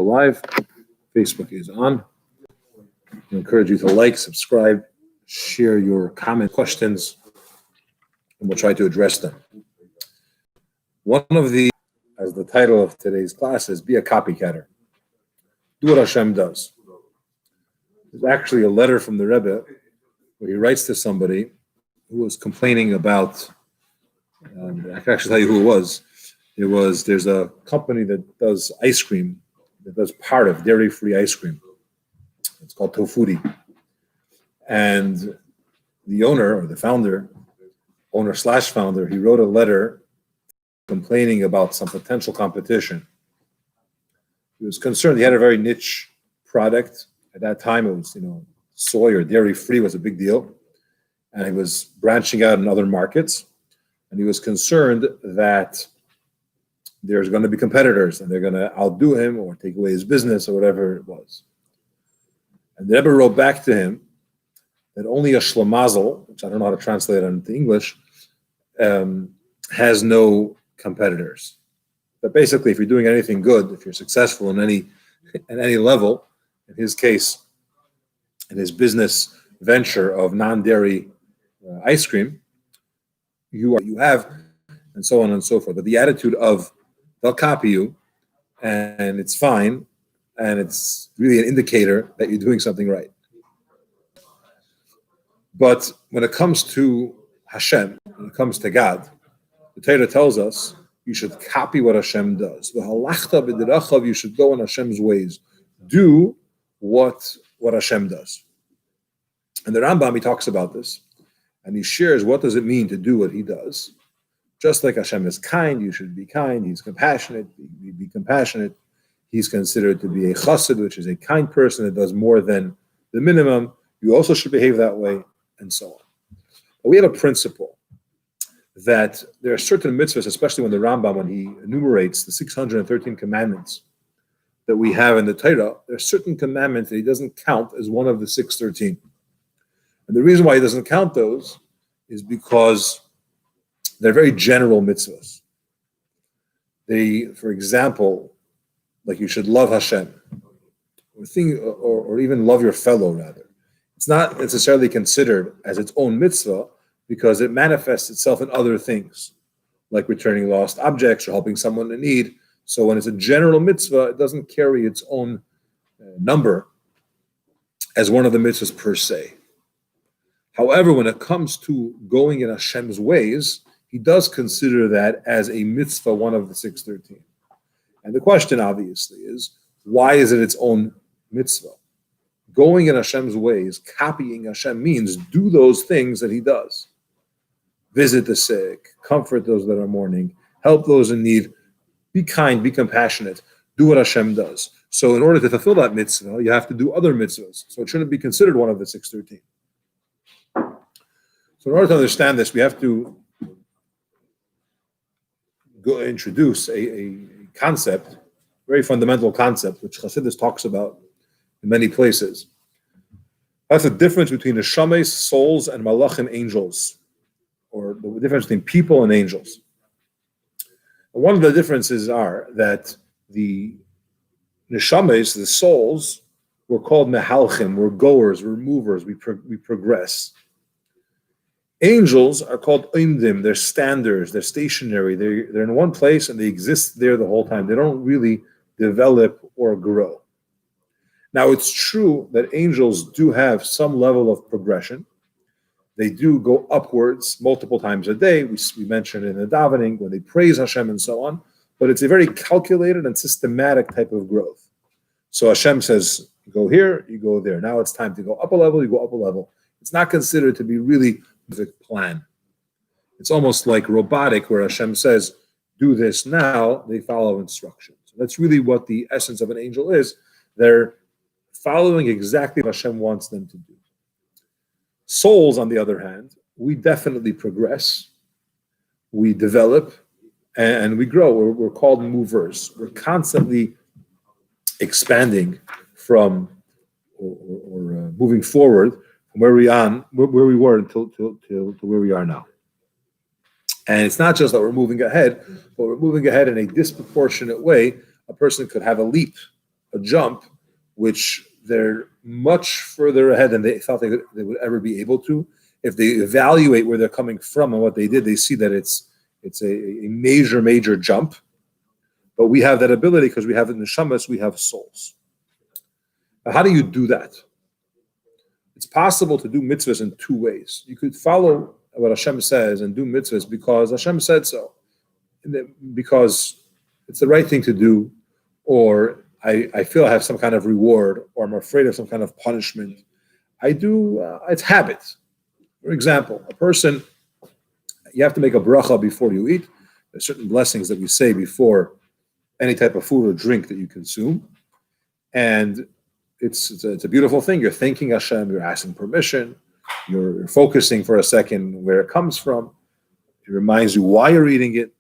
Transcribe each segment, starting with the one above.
Live. Facebook is on. I encourage you to like, subscribe, share your comment, questions, and we'll try to address them. One of the, as the title of today's class is, be a copycatter. Do what Hashem does. There's actually a letter from the Rebbe where he writes to somebody who was complaining about, I can actually tell you who it was. There's a company that does ice cream, that does part of dairy-free ice cream. It's called Tofudi. And the owner, or the founder slash founder, he wrote a letter complaining about some potential competition. He was concerned. He had a very niche product. At that time, it was, soy or dairy-free was a big deal. And he was branching out in other markets. And he was concerned that there's going to be competitors and they're going to outdo him or take away his business or whatever it was. And the Rebbe wrote back to him that only a shlamazel, which I don't know how to translate into English, has no competitors. But basically, if you're doing anything good, if you're successful in any level, in his case, in his business venture of non-dairy ice cream, you have, and so on and so forth. But the attitude of they'll copy you, and it's fine, and it's really an indicator that you're doing something right. But when it comes to Hashem, when it comes to God, the Torah tells us you should copy what Hashem does. You should go in Hashem's ways. Do what Hashem does. And the Rambam, he talks about this, and he shares what does it mean to do what he does. Just like Hashem is kind, you should be kind. He's compassionate, be compassionate. He's considered to be a chassid, which is a kind person that does more than the minimum. You also should behave that way, and so on. But we have a principle that there are certain mitzvahs, especially when the Rambam, when he enumerates the 613 commandments that we have in the Torah, there are certain commandments that he doesn't count as one of the 613. And the reason why he doesn't count those is because they're very general mitzvahs. They, for example, like you should love Hashem, or even love your fellow, rather. It's not necessarily considered as its own mitzvah because it manifests itself in other things, like returning lost objects or helping someone in need. So when it's a general mitzvah, it doesn't carry its own number as one of the mitzvahs per se. However, when it comes to going in Hashem's ways, he does consider that as a mitzvah, one of the 613. And the question, obviously, is why is it its own mitzvah? Going in Hashem's ways, copying Hashem, means do those things that he does. Visit the sick, comfort those that are mourning, help those in need, be kind, be compassionate, do what Hashem does. So in order to fulfill that mitzvah, you have to do other mitzvahs. So it shouldn't be considered one of the 613. So in order to understand this, we have to introduce a concept, very fundamental concept, which Chassidus talks about in many places. That's the difference between the neshames, souls, and malachim, angels, or the difference between people and angels. And one of the differences are that the neshames, the souls, were called mehalchim, we're goers, we're movers, we progress. Angels are called oimdim, they're standers, they're stationary, they're in one place and they exist there the whole time. They don't really develop or grow. Now it's true that angels do have some level of progression. They do go upwards multiple times a day. We mentioned in the davening when they praise Hashem and so on, but it's a very calculated and systematic type of growth. So Hashem says, you go here, you go there. Now it's time to go up a level, you go up a level. It's not considered to be really the plan. It's almost like robotic, where Hashem says, do this now, they follow instructions. That's really what the essence of an angel is. They're following exactly what Hashem wants them to do. Souls, on the other hand, we definitely progress, we develop, and we grow. We're called movers. We're constantly expanding from or moving forward from where we were until to where we are now. And it's not just that we're moving ahead, but we're moving ahead in a disproportionate way. A person could have a leap a jump which they're much further ahead than they thought they would ever be able to. If they evaluate where they're coming from and what they did, they see that it's a major jump. But we have that ability because we have neshamas, we have souls. Now, how do you do that? It's possible to do mitzvahs in two ways. You could follow what Hashem says and do mitzvahs because Hashem said so, because it's the right thing to do, or I feel I have some kind of reward, or I'm afraid of some kind of punishment. I do, it's habit. For example, a person, you have to make a bracha before you eat. There's certain blessings that we say before any type of food or drink that you consume. And it's a beautiful thing. You're thanking Hashem, you're asking permission, you're focusing for a second where it comes from. It reminds you why you're eating it,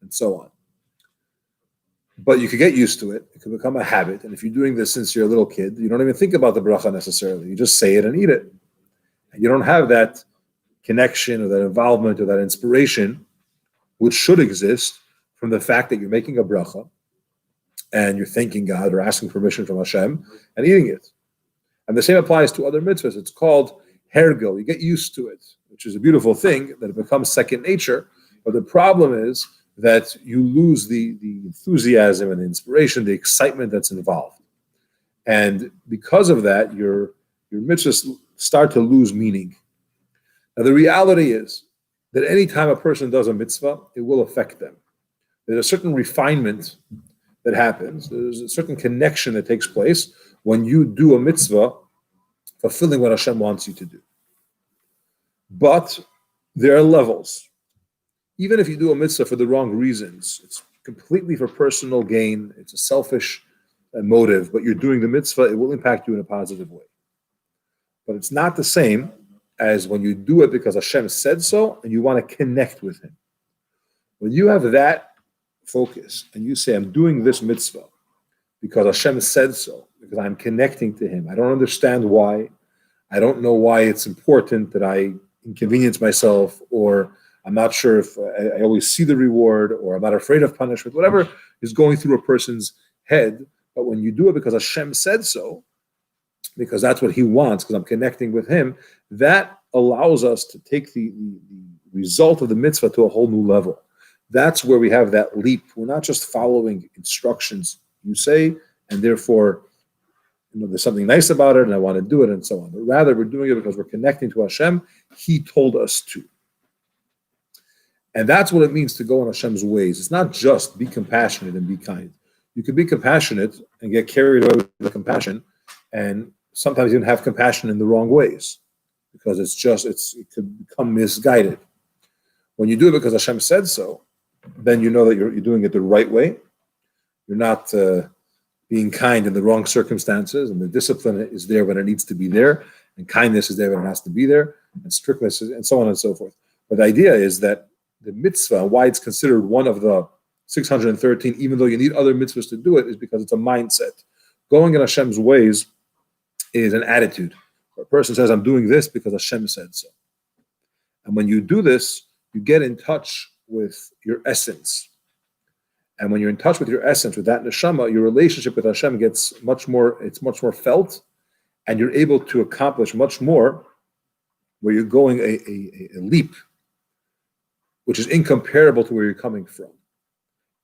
and so on. But you could get used to it. It could become a habit. And if you're doing this since you're a little kid, you don't even think about the bracha necessarily. You just say it and eat it. And you don't have that connection or that involvement or that inspiration, which should exist from the fact that you're making a bracha and you're thanking God or asking permission from Hashem and eating it. And the same applies to other mitzvahs. It's called hergel. You get used to it, which is a beautiful thing, that it becomes second nature. But the problem is that you lose the enthusiasm and the inspiration, the excitement that's involved. And because of that, your mitzvahs start to lose meaning. Now, the reality is that any time a person does a mitzvah, it will affect them. There's a certain refinement that happens. There's a certain connection that takes place when you do a mitzvah, fulfilling what Hashem wants you to do. But there are levels. Even if you do a mitzvah for the wrong reasons, it's completely for personal gain, it's a selfish motive, but you're doing the mitzvah, it will impact you in a positive way. But it's not the same as when you do it because Hashem said so and you want to connect with Him. When you have that focus and you say, I'm doing this mitzvah because Hashem said so, because I'm connecting to Him. I don't understand why. I don't know why it's important that I inconvenience myself, or I'm not sure if I always see the reward, or I'm not afraid of punishment, whatever is going through a person's head. But when you do it because Hashem said so, because that's what He wants, because I'm connecting with Him, that allows us to take the result of the mitzvah to a whole new level. That's where we have that leap. We're not just following instructions you say, and therefore, there's something nice about it, and I want to do it, and so on. But rather, we're doing it because we're connecting to Hashem. He told us to. And that's what it means to go in Hashem's ways. It's not just be compassionate and be kind. You can be compassionate and get carried away with the compassion, and sometimes even have compassion in the wrong ways, because it could become misguided. When you do it because Hashem said so, then you know that you're doing it the right way. You're not being kind in the wrong circumstances, and the discipline is there when it needs to be there, and kindness is there when it has to be there, and strictness is, and so on and so forth. But the idea is that the mitzvah, why it's considered one of the 613, even though you need other mitzvahs to do it, is because it's a mindset. Going in Hashem's ways is an attitude. A person says, I'm doing this because Hashem said so. And when you do this, you get in touch with your essence. And when you're in touch with your essence, with that neshama, your relationship with Hashem gets much more felt, and you're able to accomplish much more, where you're going a leap, which is incomparable to where you're coming from.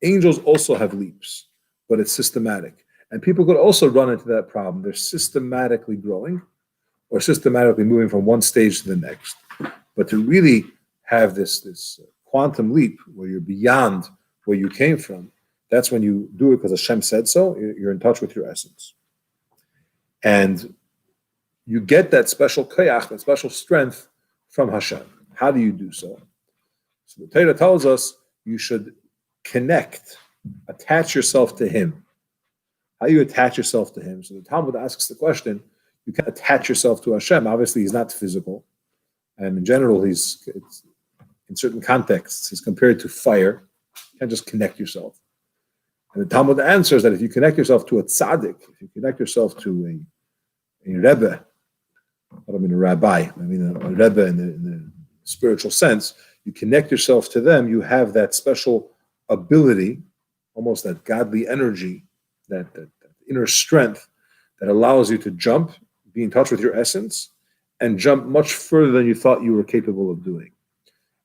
Angels also have leaps, but it's systematic. And people could also run into that problem. They're systematically growing or systematically moving from one stage to the next. But to really have this quantum leap where you're beyond where you came from, that's when you do it because Hashem said so. You're in touch with your essence. And you get that special koyach, that special strength from Hashem. How do you do so? So the Torah tells us you should connect, attach yourself to Him. How do you attach yourself to Him? So the Talmud asks the question, you can attach yourself to Hashem. Obviously, He's not physical. And in general, in certain contexts, He's compared to fire. You can't just connect yourself. And the Talmud answers that if you connect yourself to a tzaddik, if you connect yourself to a rebbe, I don't mean a rabbi, I mean a rebbe in the spiritual sense, you connect yourself to them, you have that special ability, almost that godly energy, that inner strength that allows you to jump, be in touch with your essence, and jump much further than you thought you were capable of doing.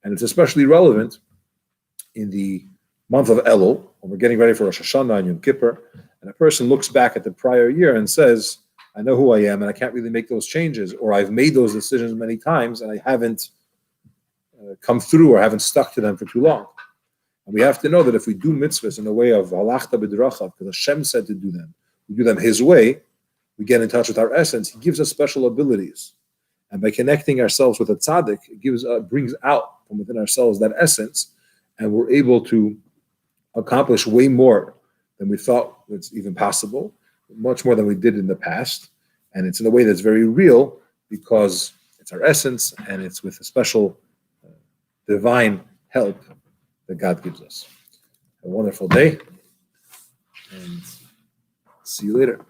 And it's especially relevant in the month of Elul, when we're getting ready for Rosh Hashanah and Yom Kippur, and a person looks back at the prior year and says, I know who I am and I can't really make those changes, or I've made those decisions many times and I haven't come through or haven't stuck to them for too long. And we have to know that if we do mitzvahs in the way of halachta b'drachav, because Hashem said to do them, we do them His way, we get in touch with our essence. He gives us special abilities. And by connecting ourselves with a tzaddik, it brings out from within ourselves that essence, and we're able to accomplish way more than we thought was even possible, much more than we did in the past. And it's in a way that's very real because it's our essence and it's with a special divine help that God gives us. A wonderful day, and see you later.